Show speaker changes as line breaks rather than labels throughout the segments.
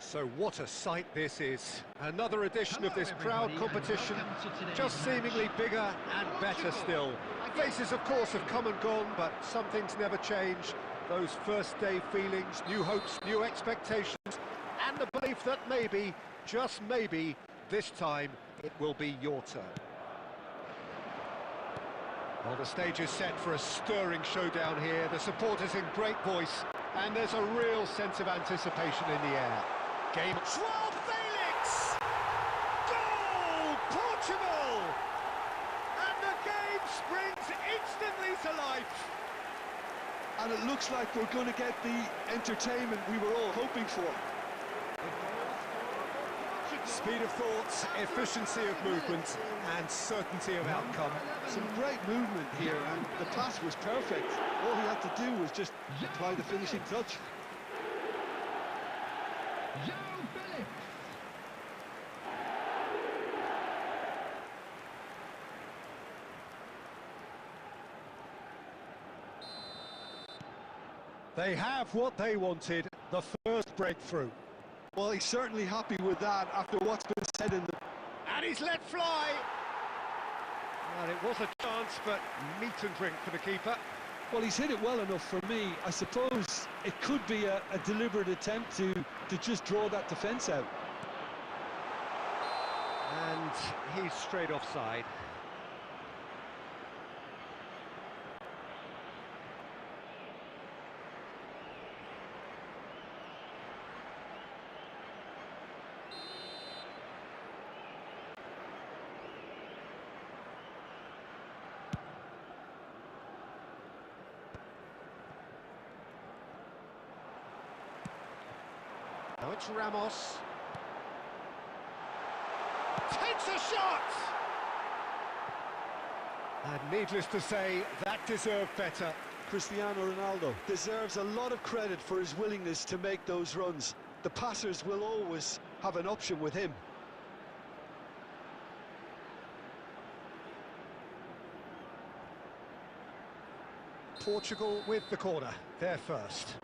So what a sight this is. Another edition of this crowd competition, just seemingly bigger and better still. Faces, of course, have come and gone, but some things never change. Those first day feelings, new hopes, new expectations, and the belief that maybe, just maybe, this time it will be your turn. Well, the stage is set for a stirring showdown here. The supporters in great voice, and there's a real sense of anticipation in the air. Game. João Felix! Goal! Portugal! And the game springs instantly to life.
And it looks like we're going to get the entertainment we were all hoping for.
Speed of thought, efficiency of movement, and certainty of outcome.
Some great movement here, and the pass was perfect. All he had to do was just apply the finishing touch.
They have what they wanted, the first breakthrough.
Well, he's certainly happy with that after what's been said in the...
And he's let fly! Well, it was a chance, but meat and drink for the keeper.
Well, he's hit it well enough for me. I suppose it could be a deliberate attempt to just draw that defence out.
And he's straight offside. Now it's Ramos. Takes a shot! And needless to say, that deserved better.
Cristiano Ronaldo deserves a lot of credit for his willingness to make those runs. The passers will always have an option with him.
Portugal with the corner, they're first.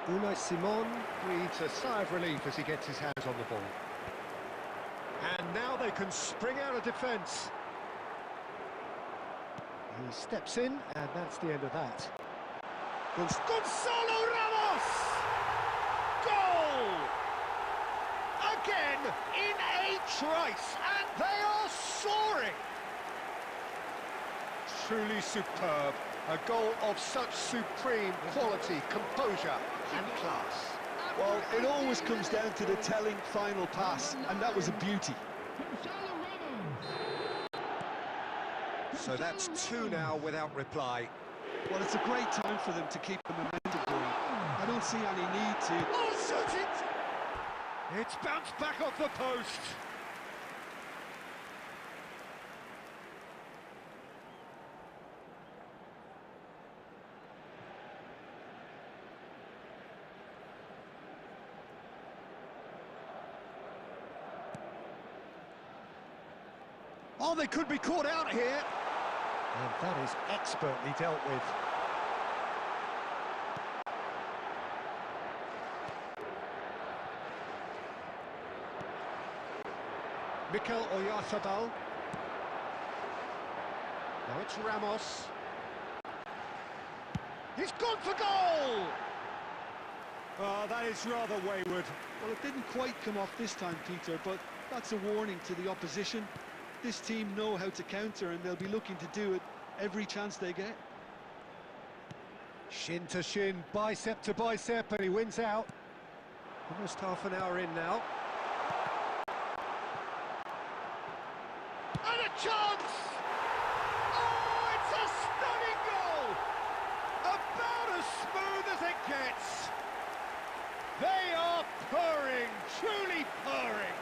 Unai Simon breathes a sigh of relief as he gets his hands on the ball. And now they can spring out of defence. He steps in, and that's the end of that. Gonzalo Ramos! Goal! Again in a trice, and they are soaring! Truly superb. A goal of such supreme quality, composure and class.
Well, it always comes down to the telling final pass, and that was a beauty.
So that's two now without reply.
Well, it's a great time for them to keep the momentum going. I don't see any need to...
Oh, shoot it! It's bounced back off the post. Oh, they could be caught out here. And that is expertly dealt with. Mikel Oyarzabal. Now it's Ramos. He's gone for goal! Oh, that is rather wayward.
Well, it didn't quite come off this time, Peter, but that's a warning to the opposition. This team know how to counter, and they'll be looking to do it every chance they get.
Shin to shin, bicep to bicep, and he wins out. Almost half an hour in now. And a chance! Oh, it's a stunning goal! About as smooth as it gets. They are purring, truly purring.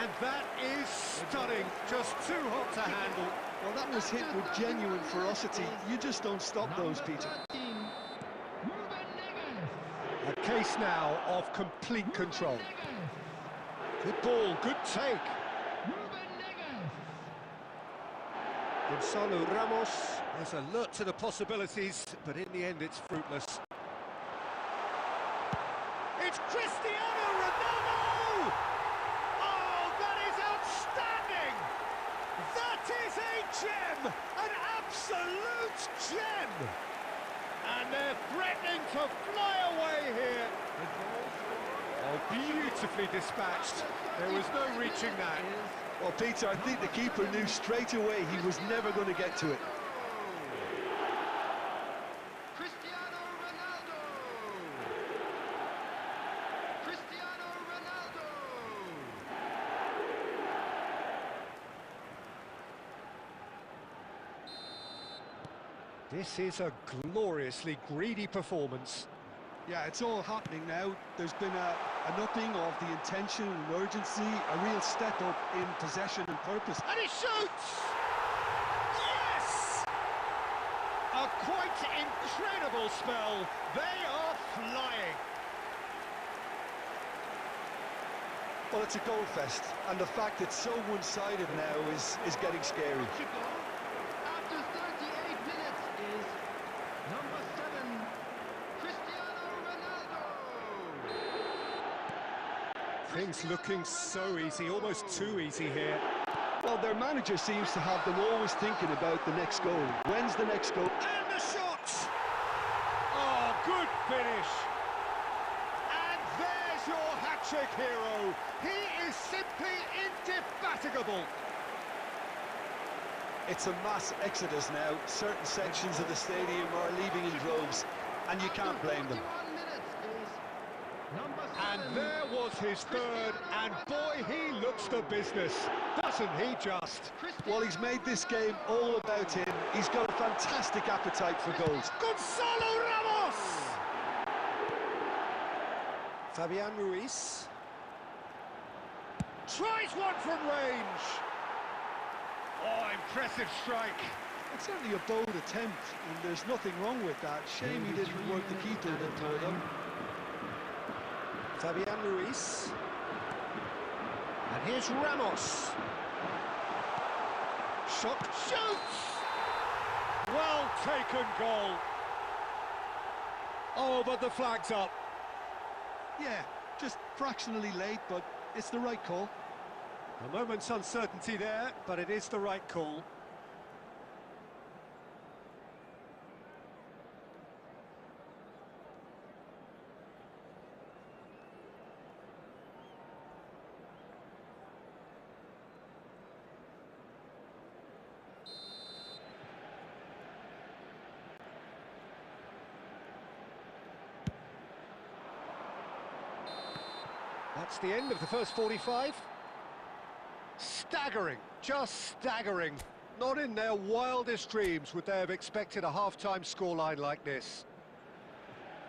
And that is stunning, just too hot to handle.
Well, that was hit with genuine ferocity. You just don't stop those, Peter.
A case now of complete control. Good ball, good take. Gonzalo Ramos is alert to the possibilities, but in the end it's fruitless. It's Cristiano Ronaldo! Oh, that is outstanding! That is a gem! An absolute gem! And they're threatening to fly away here. Oh, beautifully dispatched. There was no reaching that.
Well, Peter, I think the keeper knew straight away he was never going to get to it.
Cristiano Ronaldo! Cristiano Ronaldo!
This is a gloriously greedy performance.
Yeah, it's all happening now. There's been an upping of the intention and urgency, a real step up in possession and purpose.
And he shoots! Yes! A quite incredible spell. They are flying.
Well, it's a goal fest, and the fact it's so one-sided now is getting scary.
After 38 minutes is number 7, Cristiano Ronaldo.
Things looking so easy, almost too easy here.
Well, their manager seems to have them always thinking about the next goal. When's the next goal?
And the shot! Oh, good finish. And there's your hat-trick hero. He is simply indefatigable.
It's a mass exodus now. Certain sections of the stadium are leaving in droves, and you can't blame them.
51 minutes is number 7.
And there was his third, and boy, he looks the business. Doesn't he just?
Well, he's made this game all about him. He's got a fantastic appetite for goals.
Gonzalo Ramos! Fabian Ruiz tries one from range. Oh, impressive strike.
It's certainly a bold attempt, and there's nothing wrong with that. Shame he didn't work the keeper a bit more, though.
Fabian Ruiz. And here's Ramos. Shot, shoots! Well taken goal. Oh, but the flag's up.
Yeah, just fractionally late, but it's the right call.
A moment's uncertainty there, but it is the right call. That's the end of the first 45. Staggering, just staggering. Not in their wildest dreams would they have expected a half-time scoreline like this.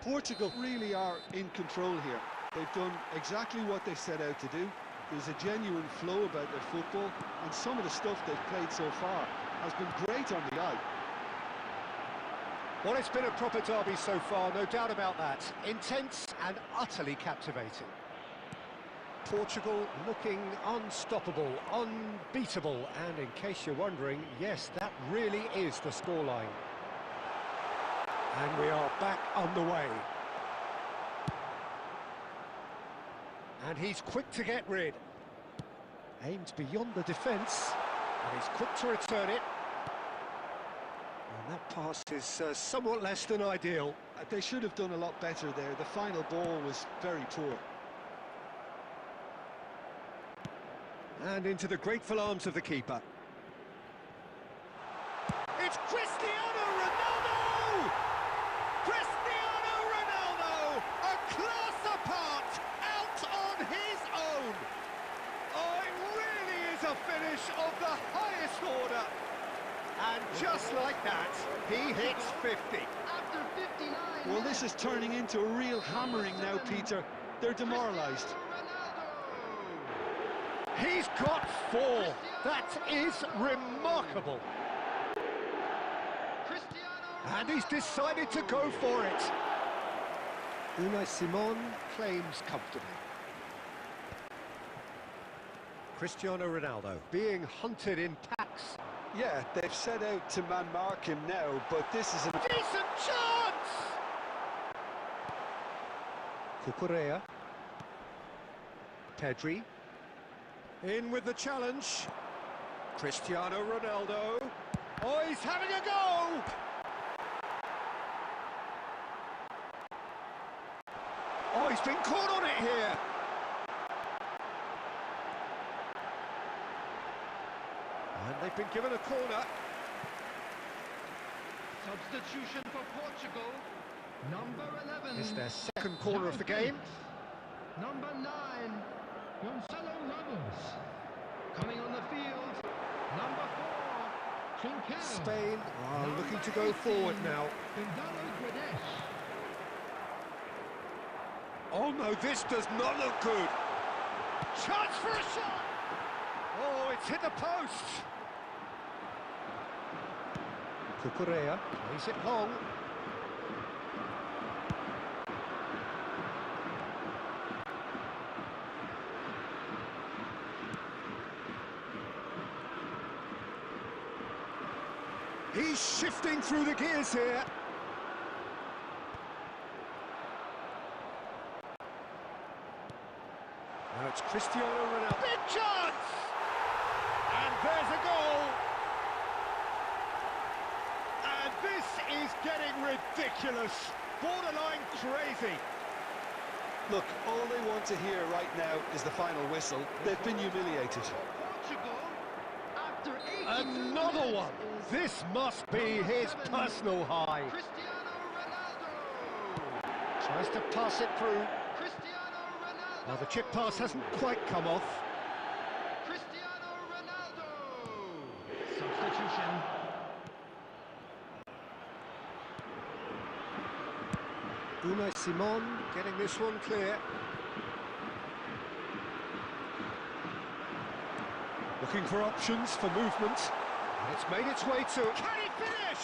Portugal really are in control here. They've done exactly what they set out to do. There's a genuine flow about their football, and some of the stuff they've played so far has been great on the eye.
Well, it's been a proper derby so far, no doubt about that. Intense and utterly captivating. Portugal looking unstoppable, unbeatable, and in case you're wondering, yes, that really is the scoreline. And we are back on the way. And he's quick to get rid. Aimed beyond the defence, and he's quick to return it. And that pass is somewhat less than ideal.
They should have done a lot better there. The final ball was very poor.
And into the grateful arms of the keeper. It's Cristiano Ronaldo! Cristiano Ronaldo! A class apart, out on his own! Oh, it really is a finish of the highest order. And just like that, he hits 50.
After 59
Well, this is turning into a real hammering now, Peter. They're demoralised.
He's got 4. That is remarkable. And he's decided to go for it. Unai Simon claims comfortably. Cristiano Ronaldo being hunted in packs.
Yeah, they've set out to man-mark him now, but this is a
Decent chance! Cucurella. Pedri. In with the challenge. Cristiano Ronaldo. Oh, he's having a go! Oh, he's been caught on it here. And they've been given a corner.
Substitution for Portugal. Number 11.
It's their second corner of the game.
Number 9. Gonzalo Ramos. Coming on the field. Number 4. Trincao.
Spain are looking to go forward now. Oh no, this does not look good. Chance for a shot! Oh, it's hit the post. Cucurella plays it long. He's shifting through the gears here. Now it's Cristiano Ronaldo. Big chance! And there's a goal. And this is getting ridiculous. Borderline crazy.
Look, all they want to hear right now is the final whistle. They've been humiliated.
Portugal, after 82
Another
minutes,
one.
is
This must be his personal high.
Cristiano Ronaldo.
Tries to pass it through.
Cristiano Ronaldo.
Well, the chip pass hasn't quite come off.
Cristiano Ronaldo. Substitution.
Unai Simon getting this one clear. Looking for options for movement. And it's made its way to... Can he finish?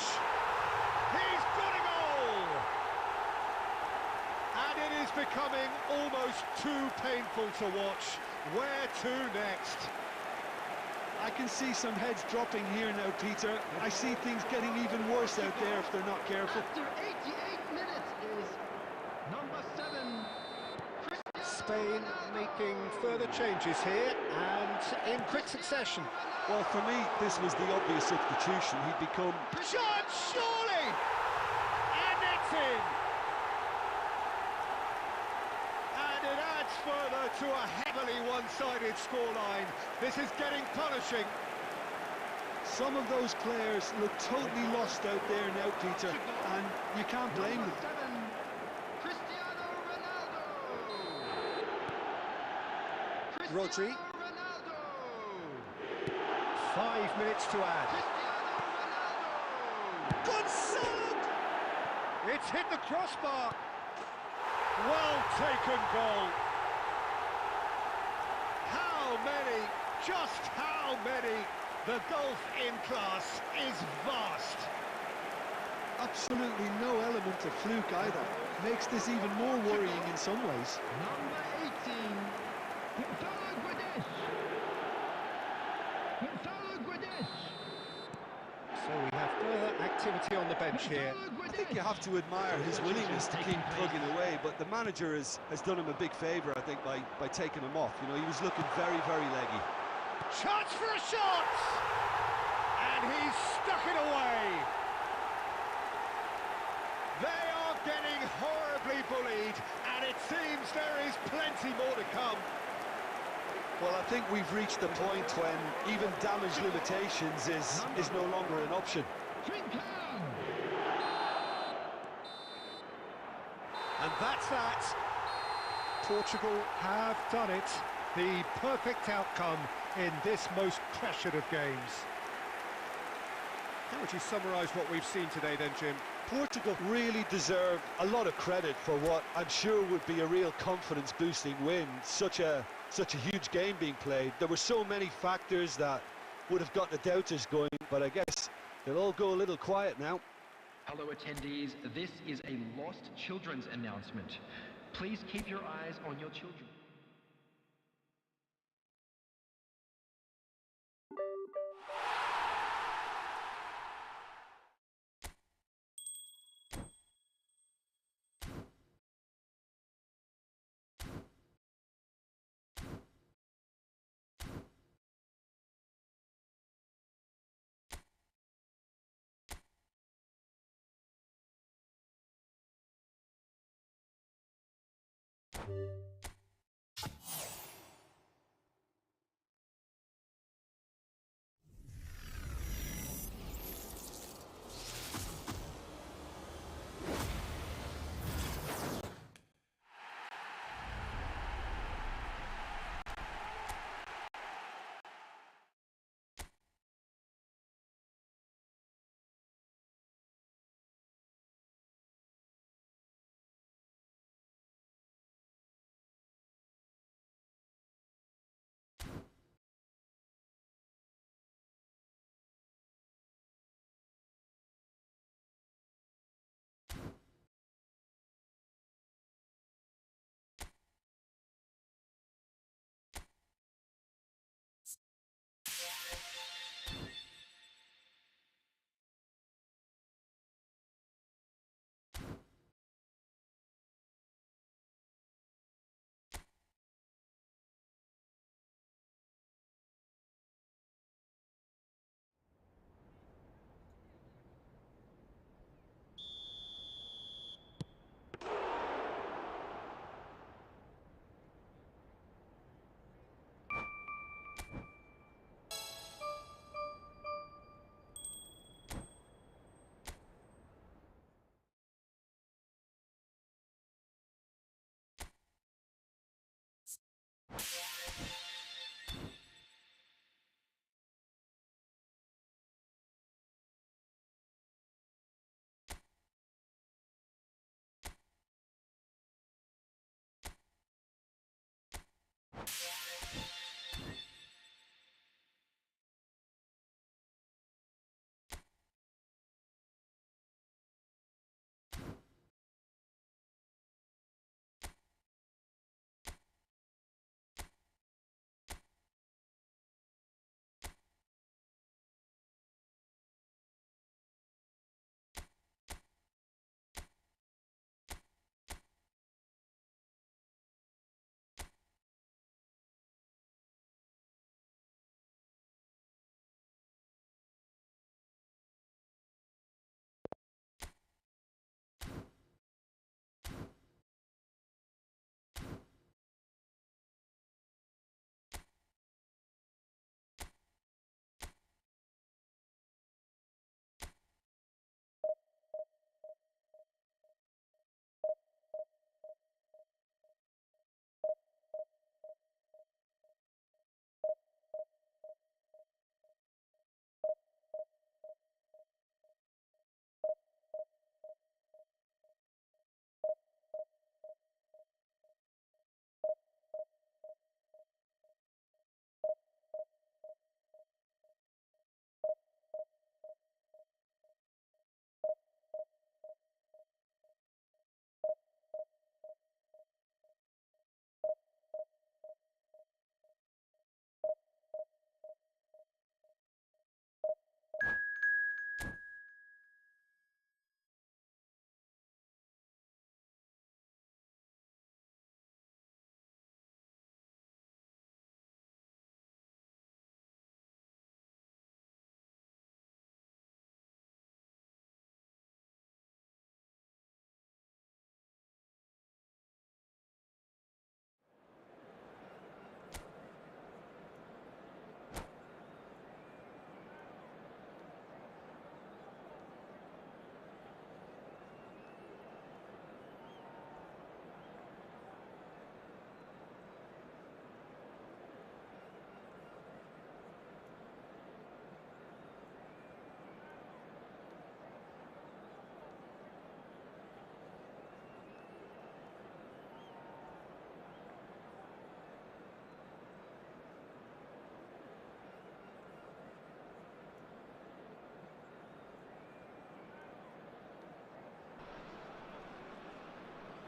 He's got a goal! And it is becoming almost too painful to watch. Where to next?
I can see some heads dropping here now, Peter. I see things getting even worse out there if they're not careful.
After 88 minutes is number 7. Cristiano
Spain
Ronaldo.
making further changes here and in quick succession.
Well, for me, this was the obvious substitution. He'd become...
Shot, surely! And it's in! And it adds further to a heavily one-sided scoreline. This is getting punishing.
Some of those players look totally lost out there now, Peter, and you can't blame them.
Number 7. Cristiano Ronaldo.
Rodri.
Cristiano Ronaldo.
5 minutes to add. Gonzalo! It's hit the crossbar. Well taken goal. How many, just how many? The gulf in class is vast.
Absolutely no element of fluke either. Makes this even more worrying in some ways.
Number 18. Gonzalo Guedes. Gonzalo Guedes.
So we have further activity on the bench here.
I think you have to admire his willingness to keep plugging away, but the manager has done him a big favour, I think, by taking him off. You know, he was looking very, very leggy.
Chance for a shot! And he's stuck it away. They are getting horribly bullied, and it seems there is plenty more to come.
Well, I think we've reached the point when even damage limitations is no longer an option.
Trincao.
And that's that. Portugal have done it. The perfect outcome in this most pressured of games. How would you summarise what we've seen today then, Jim?
Portugal really deserve a lot of credit for what I'm sure would be a real confidence-boosting win. Such a huge game being played. There were so many factors that would have got the doubters going, but I guess they'll all go a little quiet now.
Hello attendees, this is a lost children's announcement. Please keep your eyes on your children.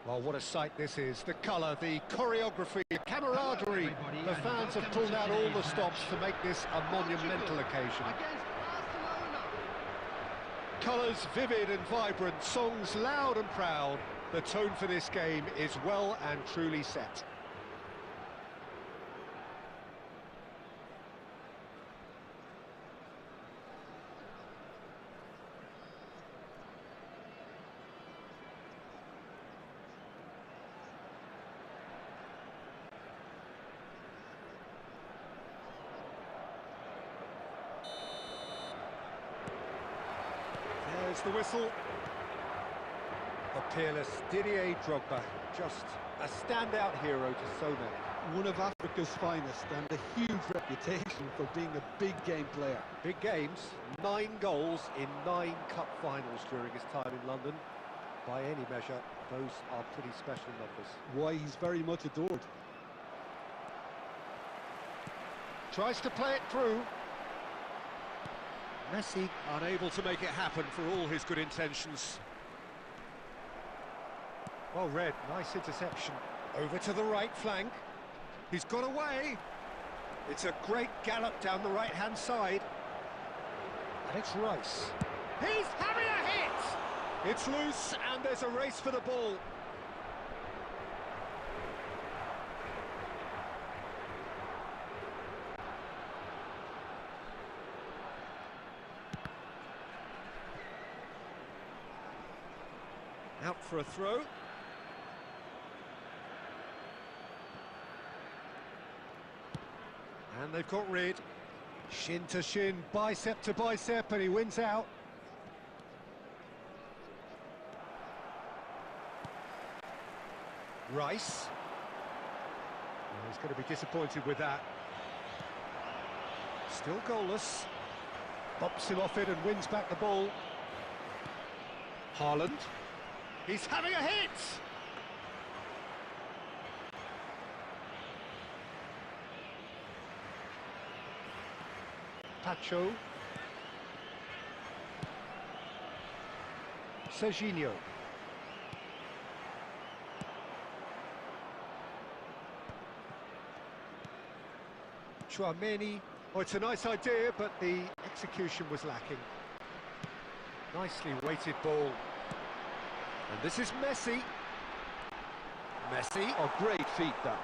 Well, what a sight this is. The colour, the choreography, the camaraderie. The fans have pulled out all the stops to make this a monumental occasion. Colours vivid and vibrant, songs loud and proud. The tone for this game is well and truly set. blows the whistle. The peerless Didier Drogba, just a standout hero to so many.
One of Africa's finest and a huge reputation for being a big game player.
Big games, 9 goals in 9 cup finals during his time in London. By any measure, those are pretty special numbers.
Why, he's very much adored.
Tries to play it through. Messi unable to make it happen for all his good intentions. Well read, nice interception. Over to the right flank. He's got away. It's a great gallop down the right-hand side. And it's Rice. He's having a hit! It's loose, and there's a race for the ball. Out for a throw. And they've got rid. Shin to shin, bicep to bicep, and he wins out. Rice. Well, he's going to be disappointed with that. Still goalless. Bops him off it and wins back the ball. Haaland. He's having a hit! Pacho. Serginho. Chouameni. Oh, it's a nice idea, but the execution was lacking. Nicely weighted ball. And this is Messi. Messi.
Oh, great feat, that.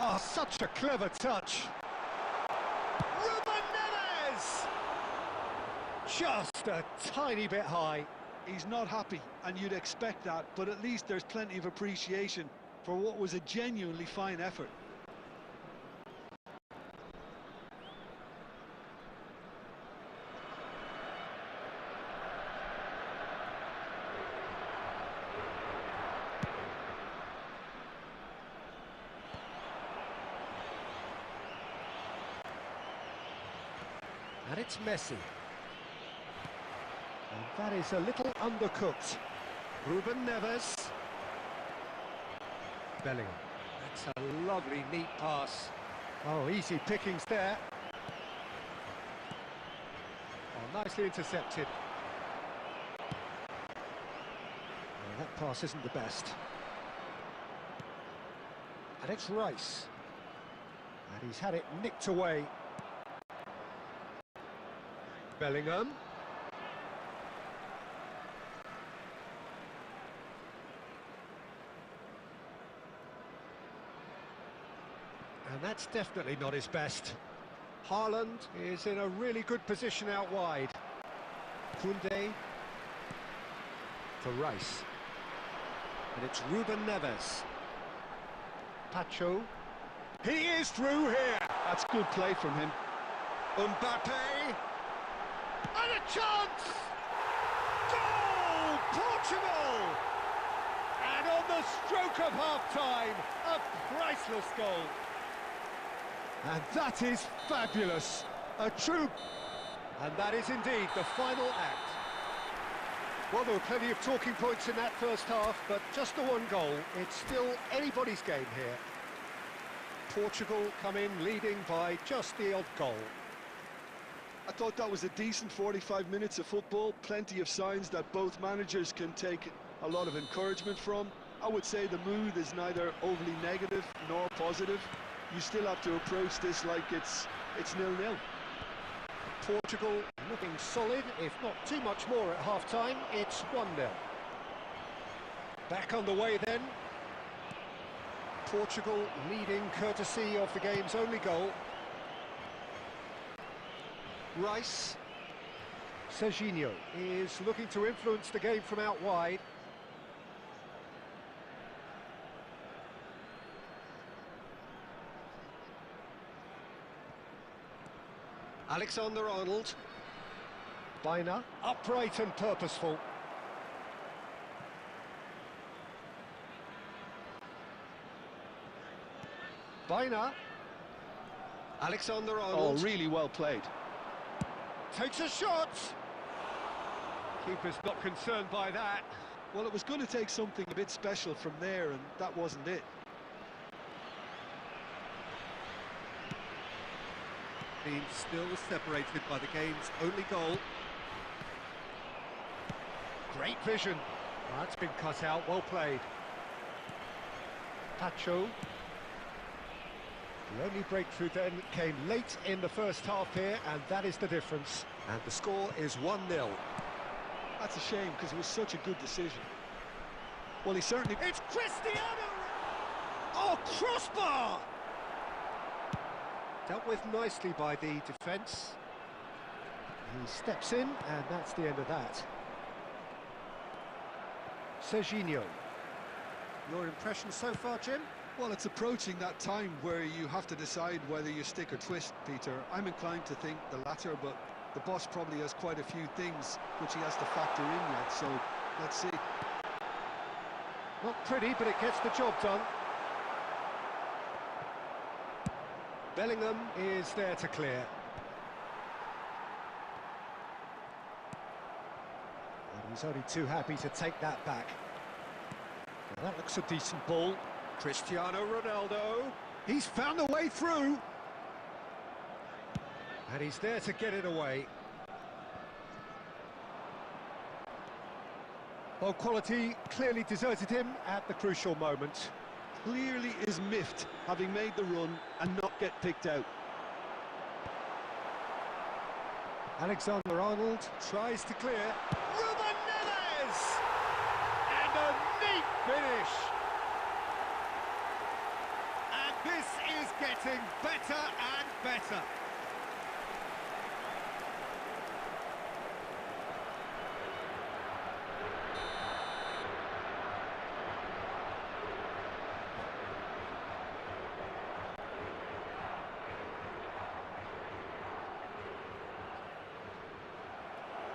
Oh, such a clever touch. Ruben Neves! Just a tiny bit high.
He's not happy, and you'd expect that, but at least there's plenty of appreciation for what was a genuinely fine effort.
And it's Messi. And that is a little undercooked. Ruben Neves. Bellingham. That's a lovely, neat pass. Oh, easy pickings there. Oh, nicely intercepted. Oh, that pass isn't the best. And it's Rice. And he's had it nicked away. Bellingham. And that's definitely not his best. Haaland is in a really good position out wide. Koundé for Rice. And it's Ruben Neves. Pacho. He is through here.
That's good play from him.
Mbappe. And a chance! Goal! Portugal! And on the stroke of half-time, a priceless goal. And that is fabulous. A true... And that is indeed the final act. Well, there were plenty of talking points in that first half, but just the one goal. It's still anybody's game here. Portugal come in leading by just the odd goal.
I thought that was a decent 45 minutes of football, plenty of signs that both managers can take a lot of encouragement from. I would say the mood is neither overly negative nor positive. You still have to approach this like it's 0-0.
Portugal looking solid, if not too much more at half-time. It's 1-0. Back on the way then. Portugal leading courtesy of the game's only goal. Rice. Serginho is looking to influence the game from out wide. Alexander-Arnold. Biner, upright and purposeful. Biner. Alexander-Arnold.
Oh, really well played.
Takes a shot. Keeper's not concerned by that.
Well, it was going to take something a bit special from there, and that wasn't it.
Being still separated by the game's only goal. Great vision. That's been cut out, well played. Pacho. The only breakthrough then came late in the first half here, and that is the difference. And the score is 1-0.
That's a shame, because it was such a good decision. Well, he certainly...
It's Cristiano! Oh, crossbar! Dealt with nicely by the defence. He steps in, and that's the end of that. Serginho. Your impression so far, Jim?
Well, it's approaching that time where you have to decide whether you stick or twist, Peter. I'm inclined to think the latter, but the boss probably has quite a few things which he has to factor in yet, so let's see.
Not pretty, but it gets the job done. Bellingham is there to clear. And he's only too happy to take that back. Now that looks a decent ball. Cristiano Ronaldo. He's found a way through. And he's there to get it away. Ball quality clearly deserted him at the crucial moment.
Clearly is miffed, having made the run and not get picked out.
Alexander-Arnold tries to clear. Ruben Neves! And a neat finish! And this is getting better and better.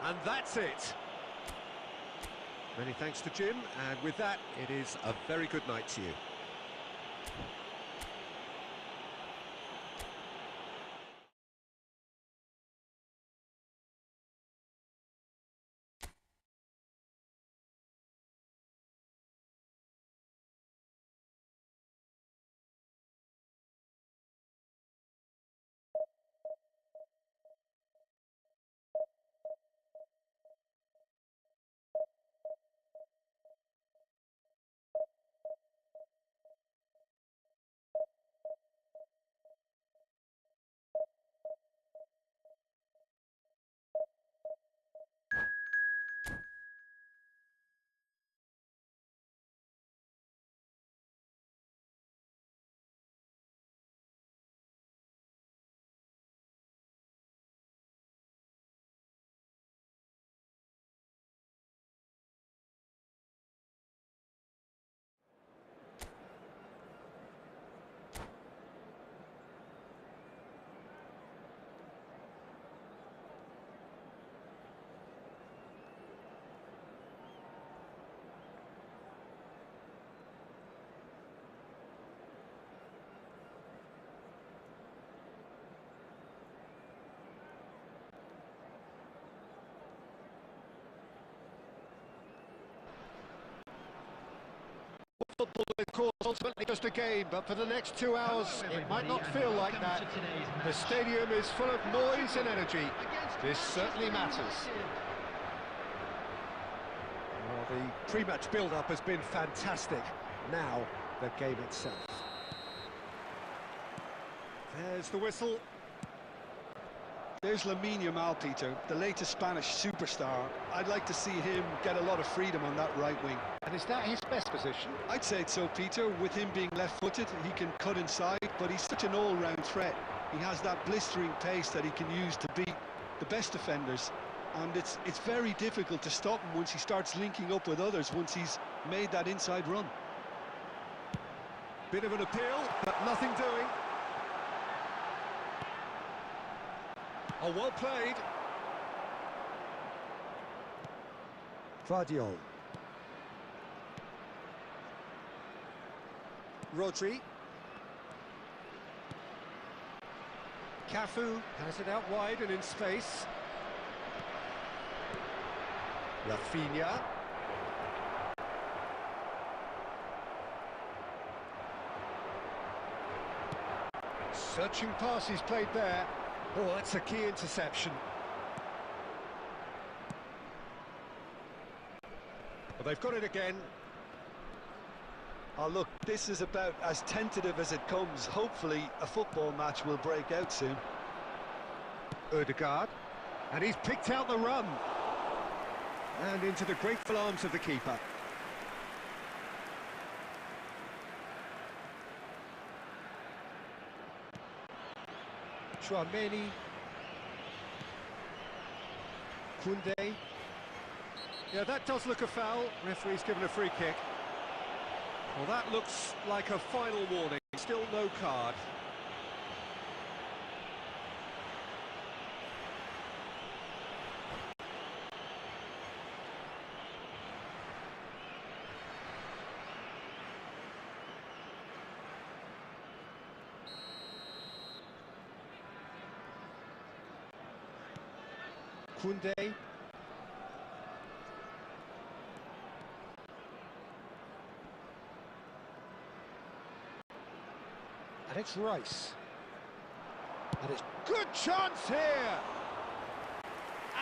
And that's it. Many thanks to Jim, and with that, it is a very good night to you. Football, of course, ultimately just a game, but for the next 2 hours, it might not feel like that. The stadium is full of noise and energy. This certainly matters. Well, the pre-match build-up has been fantastic. Now, the game itself. There's the whistle.
There's Lamine Yamal, Peter, the latest Spanish superstar. I'd like to see him get a lot of freedom on that right wing.
And is that his best position?
I'd say so, Peter. With him being left-footed, he can cut inside, but he's such an all-round threat. He has that blistering pace that he can use to beat the best defenders. And it's very difficult to stop him once he starts linking up with others, once he's made that inside run.
Bit of an appeal, but nothing doing. Oh, well played. Guardiola. Rodri. Cafu has it out wide and in space. Rafinha. Searching pass he's played there. Oh, that's a key interception. Well, they've got it again.
Oh, look, this is about as tentative as it comes. Hopefully, a football match will break out soon.
Odegaard. And he's picked out the run. And into the grateful arms of the keeper. Chouameni. Koundé. Yeah, that does look a foul. Referee's given a free kick. Well, that looks like a final warning. Still no card. Koundé. And it's Rice. And it's good chance here!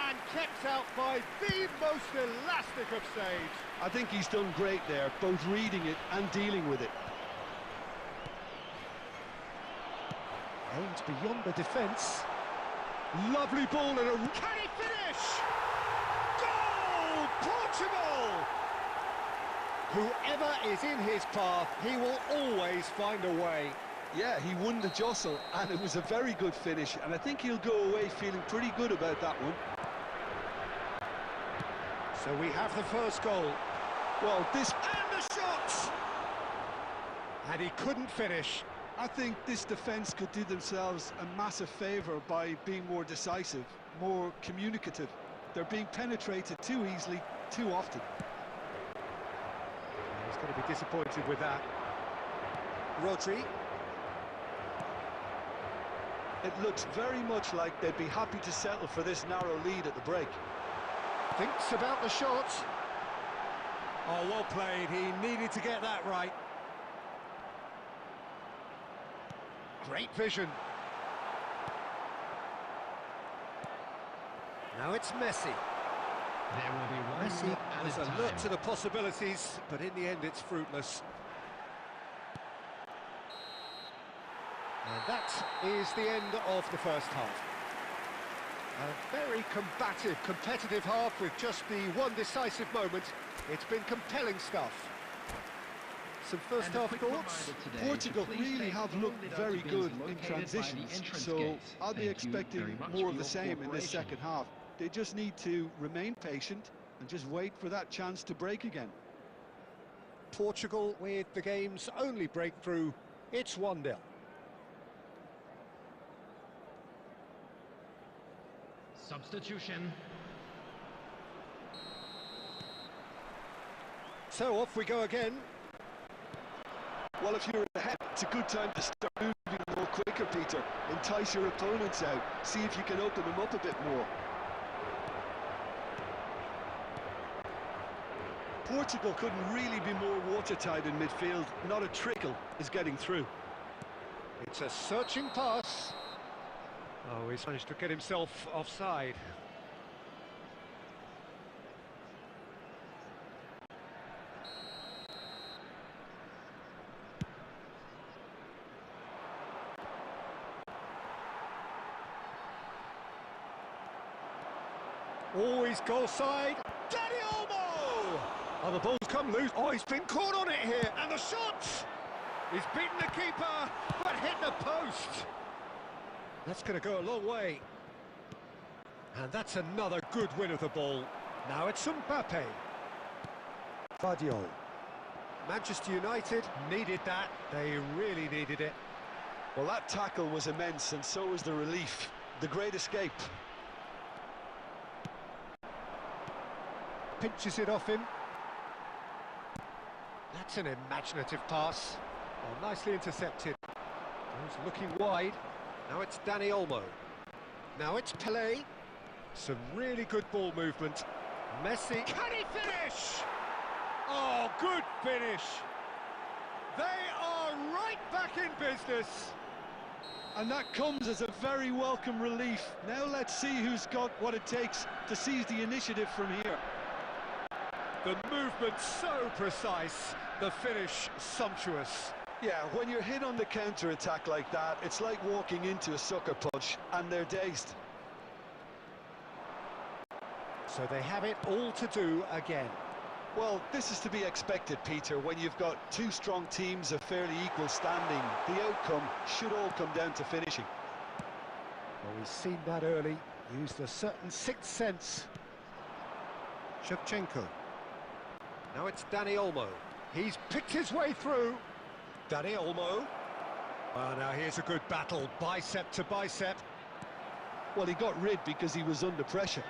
And kept out by the most elastic of saves.
I think he's done great there, both reading it and dealing with it.
Aimed beyond the defence. Lovely ball and a... Can he finish? Goal! Portugal! Whoever is in his path, he will always find a way.
Yeah, he won the jostle, and it was a very good finish, and I think he'll go away feeling pretty good about that one.
So we have the first goal.
Well, this...
And the shot! And he couldn't finish.
I think this defence could do themselves a massive favour by being more decisive, more communicative. They're being penetrated too easily, too often.
He's going to be disappointed with that. Rodri.
It looks very much like they'd be happy to settle for this narrow lead at the break.
Thinks about the shot. Oh, well played. He needed to get that right. Great vision. Now it's Messi.
There will be one
Messi
at
was
a
alert
time.
to the possibilities, but in the end it's fruitless. And that is the end of the first half. A very combative, competitive half with just the one decisive moment. It's been compelling stuff. Some first
And a
half
quick
thoughts?
reminder today
Portugal
to please
really
take
have
all
looked
the
very
dustbins
good in
located by the
transitions,
entrance
so
gates.
I'll be
Thank you
expecting
very much
more
for
of the
your
same in this
cooperation.
second half. They just need to remain patient and just wait for that chance to break again.
Portugal with the game's only breakthrough. It's 1-0.
Substitution.
So off we go again.
Well, if you're ahead, it's a good time to start moving more quicker, Peter. Entice your opponents out. See if you can open them up a bit more. Portugal couldn't really be more watertight in midfield. Not a trickle is getting through.
It's a searching pass. Oh, he's managed to get himself offside. Always goal side. Danny Olmo! Oh, the ball's come loose. Oh, he's been caught on it here. And the shot! He's beaten the keeper, but hit the post. That's going to go a long way. And that's another good win of the ball. Now it's Mbappe. Guardiola. Manchester United needed that. They really needed it.
Well, that tackle was immense, and so was the relief. The great escape.
pinches it off him. That's an imaginative pass. Oh, nicely intercepted. He's looking wide. Now it's Dani Olmo. Now it's Pelé. Some really good ball movement. Messi. Can he finish? Oh, good finish. They are right back in business.
And that comes as a very welcome relief. Now let's see who's got what it takes to seize the initiative from here.
The movement so precise, the finish sumptuous.
Yeah, when you're hit on the counter-attack like that, it's like walking into a sucker punch, and they're dazed.
So they have it all to do again.
Well, this is to be expected, Peter. When you've got two strong teams of fairly equal standing, the outcome should all come down to finishing.
Well, we've seen that early, used a certain sixth sense. Shevchenko. Now it's Dani Olmo. He's picked his way through. Dani Olmo. Well, now here's a good battle, bicep to bicep.
Well, he got rid because he was under pressure.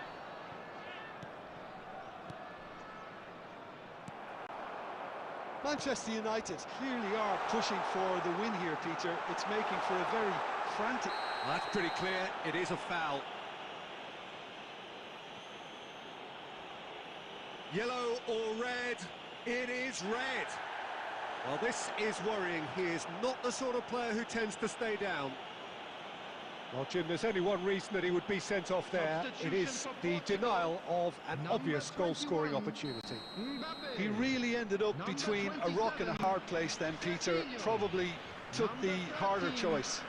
Manchester United clearly are pushing for the win here, Peter. It's making for a very frantic...
That's pretty clear, it is a foul. Yellow or red? It is red. Well, this is worrying. He is not the sort of player who tends to stay down. Well, Jim, there's only one reason that he would be sent off there. It is the denial of an obvious goal-scoring opportunity.
He really ended up between a rock and a hard place then, Peter. Probably took the harder choice.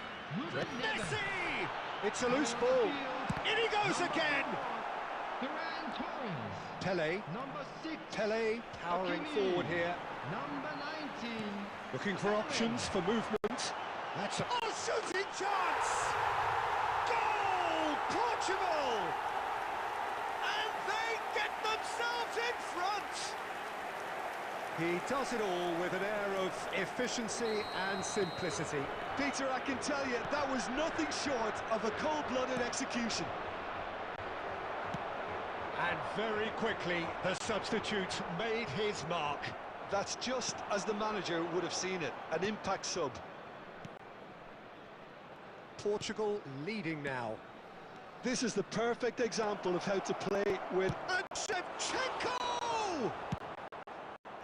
Messi! It's a loose ball. In he goes again! Pelé. Pelé powering forward here. Looking for options for movement. That's a shooting chance! Goal! Portugal! And they get themselves in front! He does it all with an air of efficiency and simplicity.
Peter, I can tell you, that was nothing short of a cold-blooded execution.
And very quickly, the substitute made his mark.
That's just as the manager would have seen it, an impact sub.
Portugal leading now.
This is the perfect example of how to play with...
And Shevchenko!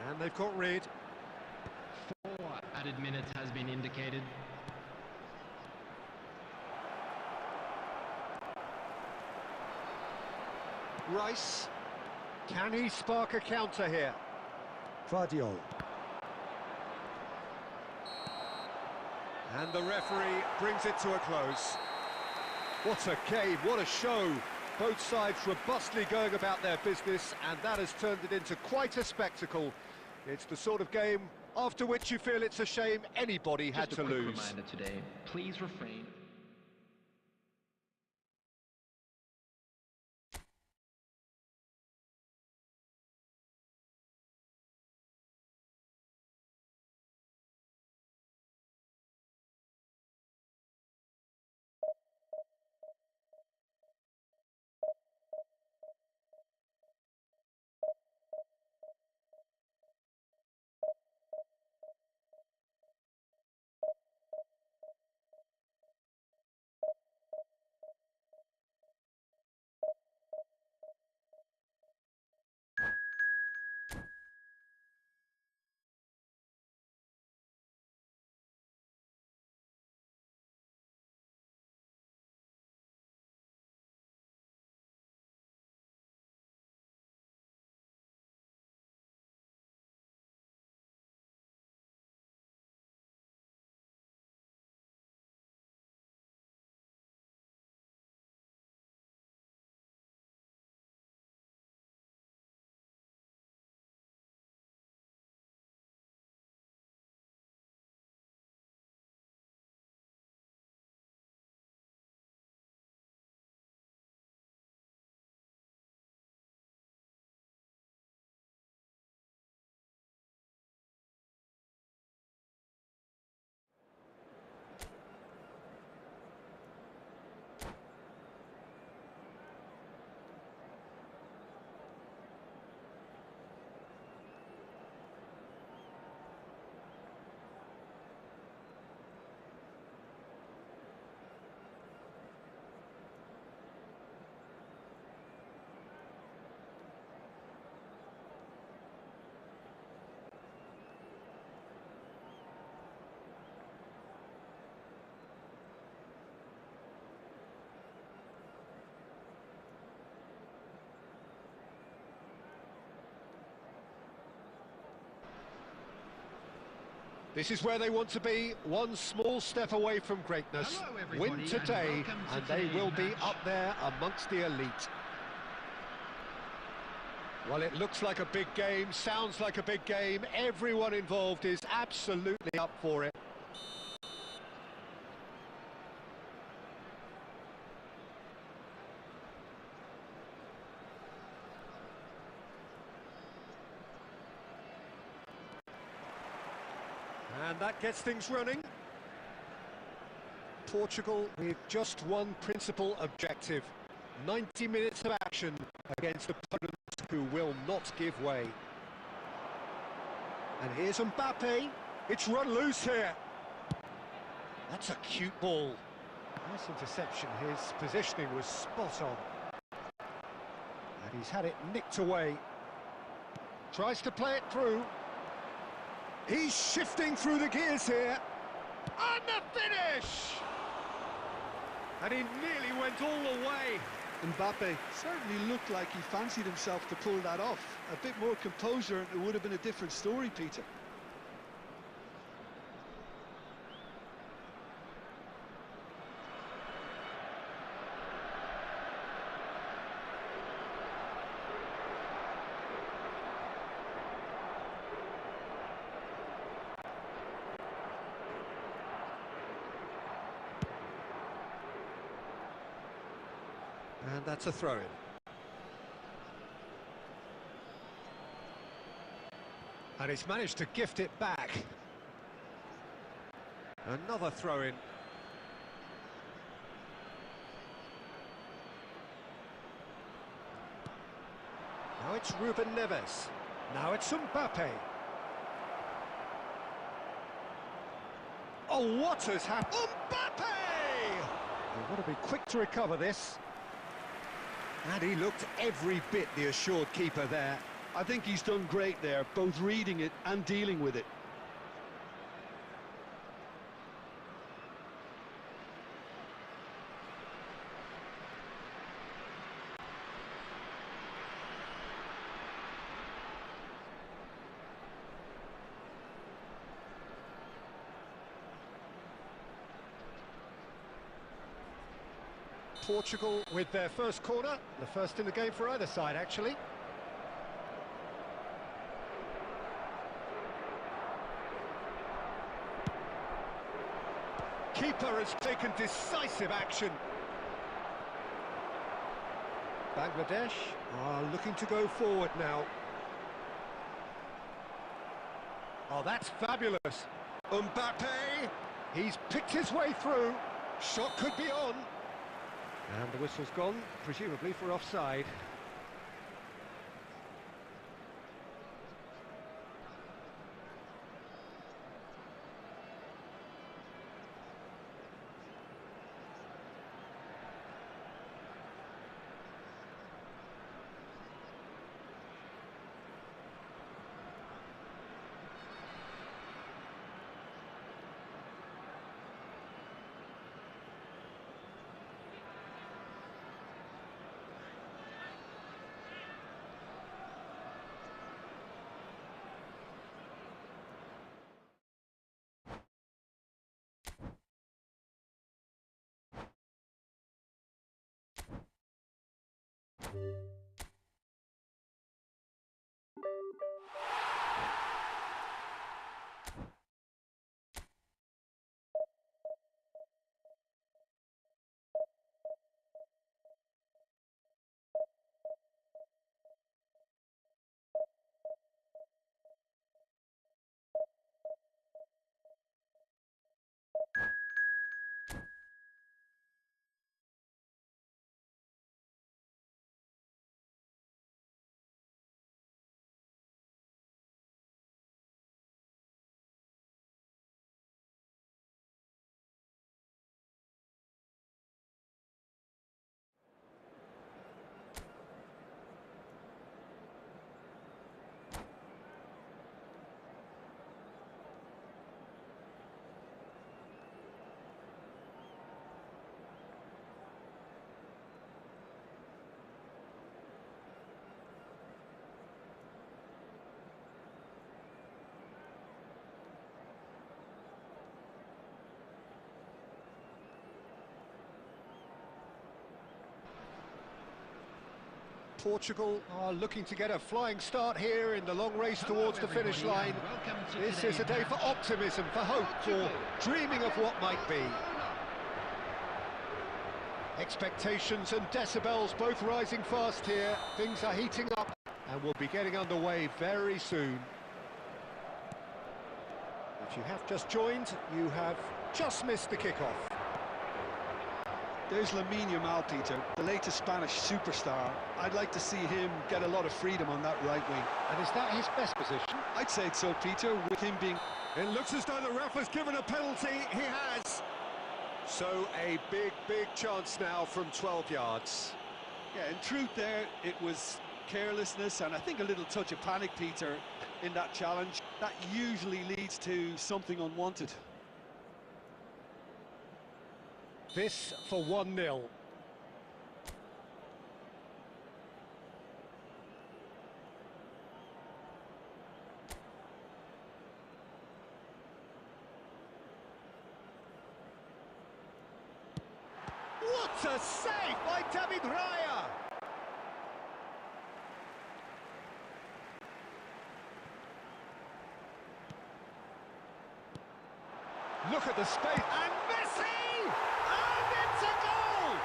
And they've got rid.
4 added minutes has been indicated.
Rice. Can he spark a counter here? Guardiola. And the referee brings it to a close. What a game, what a show. Both sides robustly going about their business, and that has turned it into quite a spectacle. It's the sort of game after which you feel it's a shame anybody had to lose.
Just a quick reminder today, please refrain
This is where they want to be, one small step away from greatness.
Hello, everybody,
Win
and
today,
welcome to
and they
today's
will be
match.
up there amongst the elite. Well, it looks like a big game, sounds like a big game. Everyone involved is absolutely up for it. And that gets things running. Portugal with just one principal objective. 90 minutes of action against opponents who will not give way. And here's Mbappe. It's run loose here. That's a cute ball. Nice interception. His positioning was spot on. And he's had it nicked away. Tries to play it through. He's shifting through the gears here. And the finish! And he nearly went all the way.
Mbappe certainly looked like he fancied himself to pull that off. A bit more composure and it would have been a different story, Peter.
And that's a throw-in. And he's managed to gift it back. Another throw-in. Now it's Ruben Neves. Now it's Mbappe. Oh, what has happened? Mbappe! They've got to be quick to recover this. And he looked every bit the assured keeper there.
I think he's done great there, both reading it and dealing with it.
Portugal with their first corner, the first in the game for either side, actually. Keeper has taken decisive action. Bangladesh are looking to go forward now. Oh, that's fabulous. Mbappe, he's picked his way through. Shot could be on. And the whistle's gone, presumably for offside. Portugal are looking to get a flying start here in the long race towards the finish line. This is a day for optimism, for hope, for dreaming of what might be. Expectations and decibels both rising fast here. Things are heating up and we'll be getting underway very soon. If you have just joined, you have just missed the kickoff.
There's Yamal, Peter, the latest Spanish superstar. I'd like to see him get a lot of freedom on that right wing.
And is that his best position?
I'd say so, Peter, with him being...
It looks as though the ref has given a penalty. He has. So a big chance now from 12 yards.
Yeah, in truth there, it was carelessness and I think a little touch of panic, Peter, in that challenge. That usually leads to something unwanted.
This for 1-0. What a save by David Raya! Look at the space, and Messi! And it's a goal!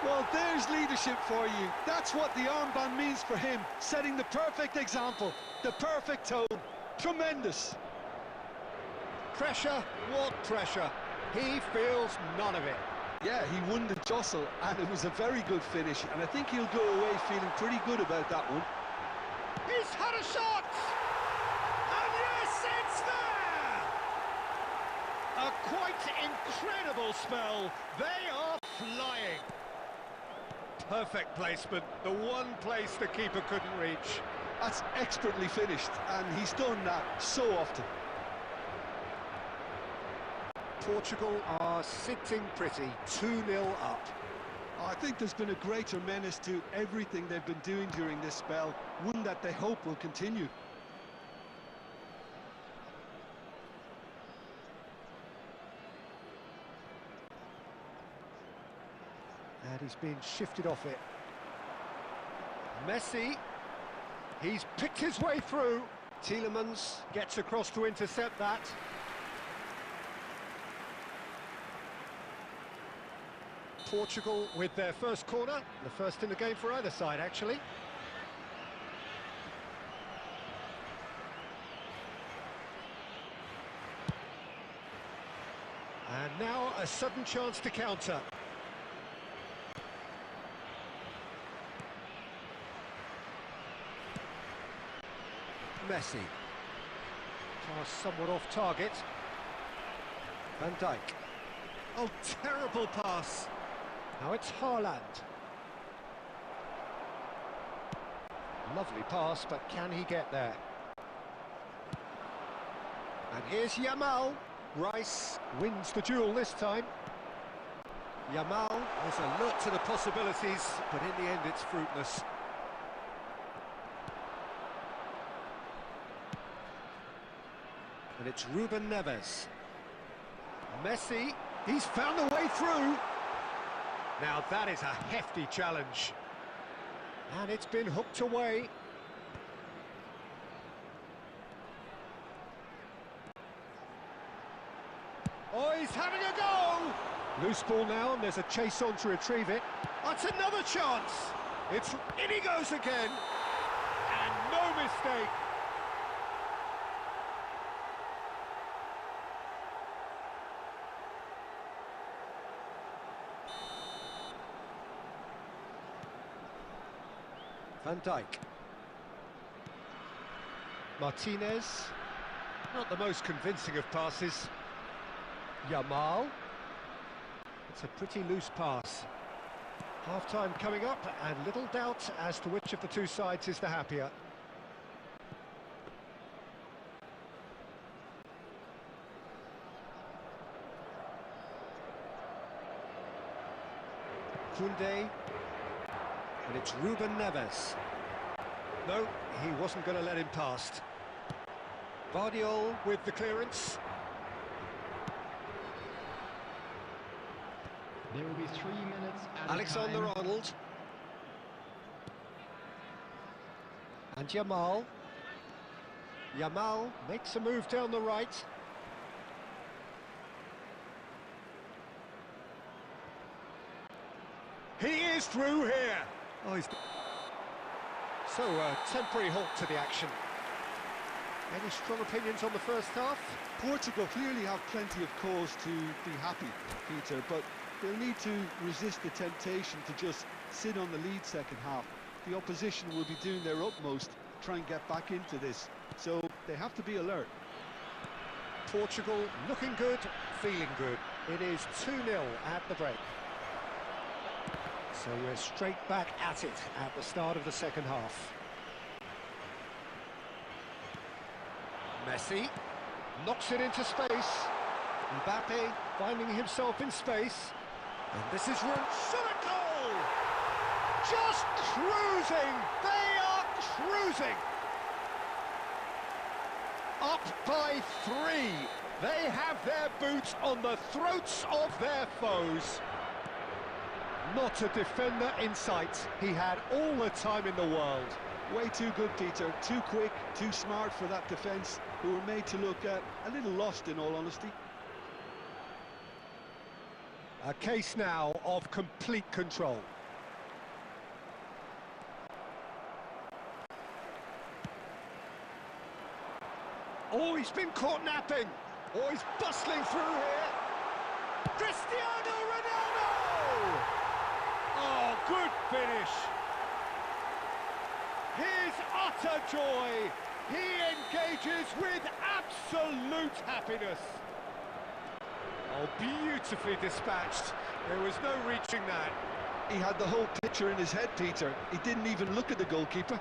Well, there's leadership for you. That's what the armband means for him, setting the perfect example, the perfect tone. Tremendous.
Pressure, what pressure? He feels none of it.
Yeah, he won the jostle, and it was a very good finish, and I think he'll go away feeling pretty good about that one.
He's had a shot! And yes, it's there! A quite incredible spell. They are flying. Perfect placement, the one place the keeper couldn't reach.
That's expertly finished, and he's done that so often.
Portugal are sitting pretty, 2-0 up.
I think there's been a greater menace to everything they've been doing during this spell, one that they hope will continue.
And he's been shifted off it. Messi, he's picked his way through. Tielemans gets across to intercept that. Portugal with their first corner, the first in the game for either side, actually. And now a sudden chance to counter. Messi. Pass somewhat off target. Van Dijk. Oh, terrible pass. Now it's Haaland. Lovely pass, but can he get there? And here's Yamal. Rice wins the duel this time. Yamal is alert to the possibilities, but in the end it's fruitless. And it's Ruben Neves. Messi, he's found a way through. Now that is a hefty challenge. And it's been hooked away. Oh, he's having a go! Loose ball now, and there's a chase on to retrieve it. That's another chance! In he goes again! And no mistake! Van Dijk. Martinez. Not the most convincing of passes. Yamal. It's a pretty loose pass. Half-time coming up, and little doubt as to which of the two sides is the happier. Koundé. And it's Ruben Neves. No, he wasn't going to let him past. Vardiol with the clearance.
There will be 3 minutes.
Alexander-Arnold. And Yamal. Yamal makes a move down the right. He is through here. Oh, so a temporary halt to the action. Any strong opinions on the first half?
Portugal clearly have plenty of cause to be happy, Peter, but they'll need to resist the temptation to just sit on the lead second half. The opposition will be doing their utmost to try and get back into this, so they have to be alert.
Portugal looking good, feeling good. It is 2-0 at the break. So we're straight back at it at the start of the second half. Messi knocks it into space. Mbappe finding himself in space. And this is room. Shot a goal! Just cruising! They are cruising! Up by 3. They have their boots on the throats of their foes. Not a defender in sight. He had all the time in the world.
Way too good, Peter. Too quick, too smart for that defence, who were made to look a little lost, in all honesty.
A case now of complete control. Oh, he's been caught napping. Oh, he's bustling through here. Cristiano Ronaldo! Oh, good finish. His utter joy. He engages with absolute happiness. Oh, beautifully dispatched. There was no reaching that.
He had the whole picture in his head, Peter. He didn't even look at the goalkeeper.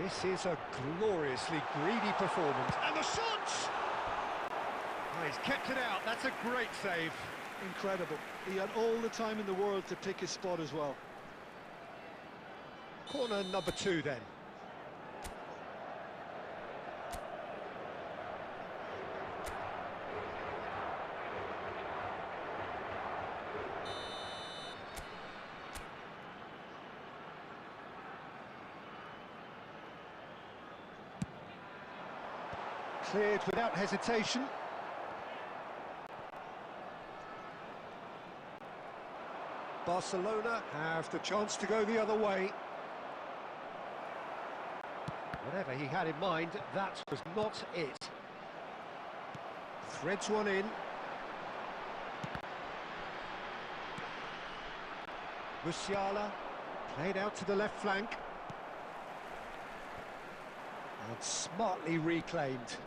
This is a gloriously greedy performance. And the shot! Oh, he's kept it out. That's a great save.
Incredible. He had all the time in the world to pick his spot as well.
Corner number 2 then. Cleared without hesitation. Barcelona have the chance to go the other way. Whatever he had in mind, that was not it. Threads one in. Musiala played out to the left flank. And smartly reclaimed.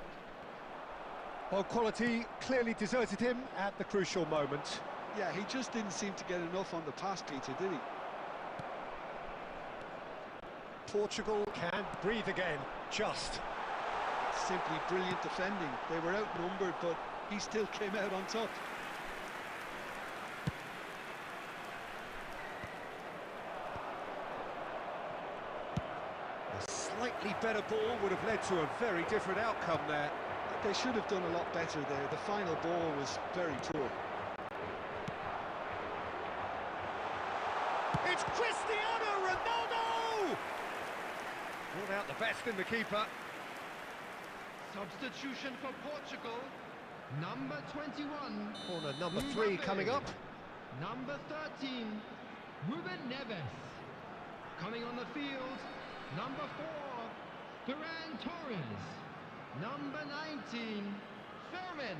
Well, quality clearly deserted him at the crucial moment.
Yeah, he just didn't seem to get enough on the pass, Peter, did he?
Portugal can breathe again, just.
Simply brilliant defending. They were outnumbered, but he still came out on top.
A slightly better ball would have led to a very different outcome there.
They should have done a lot better there. The final ball was very poor.
It's Cristiano Ronaldo! Brought out the best in the keeper.
Substitution for Portugal. Number 21.
Corner number 3 coming up.
Number 13. Ruben Neves. Coming on the field. Number 4. Ferran Torres. Number 19. Fermin.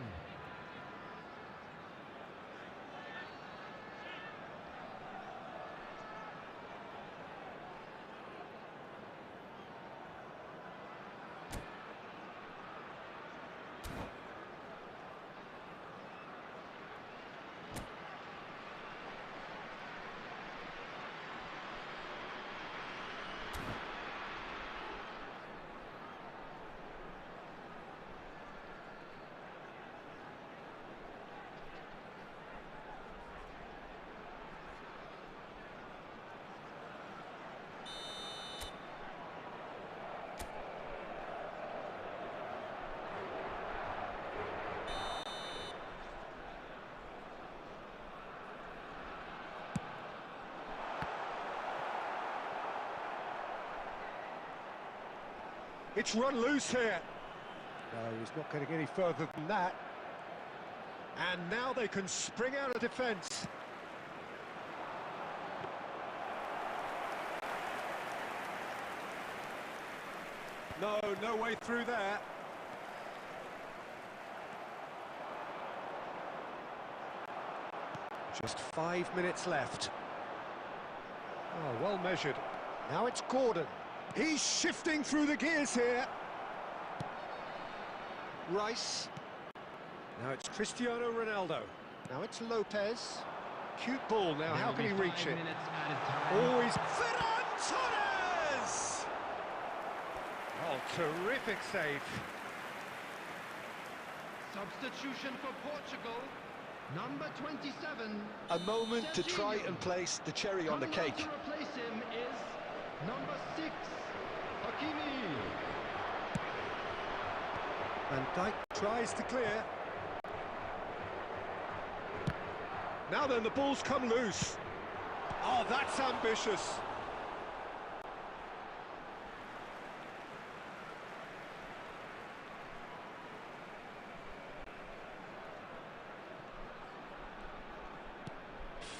It's run loose here. No, he's not getting any further than that. And now they can spring out of defence. No way through there. Just 5 minutes left. Oh, well measured. Now it's Gordon. He's shifting through the gears here. Rice. Now it's Cristiano Ronaldo. Now it's Lopez. Cute ball now. How can he reach it? Oh, he's Ferran Torres! Oh, terrific save.
Substitution for Portugal. Number 27.
A moment to try and place the cherry on the cake.
Coming on to replace him is number 6, Hakimi.
Van Dijk tries to clear. Now then, the ball's come loose. Oh, that's ambitious.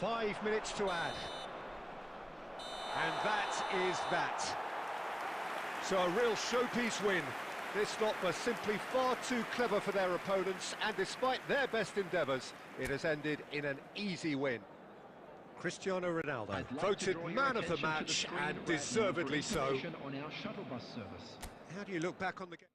Five minutes to add. And that is that. So a real showpiece win. This lot was simply far too clever for their opponents, and despite their best endeavours, it has ended in an easy win. Cristiano Ronaldo, voted man of the match, and deservedly so.
On our shuttle bus service.
How do you look back on the game?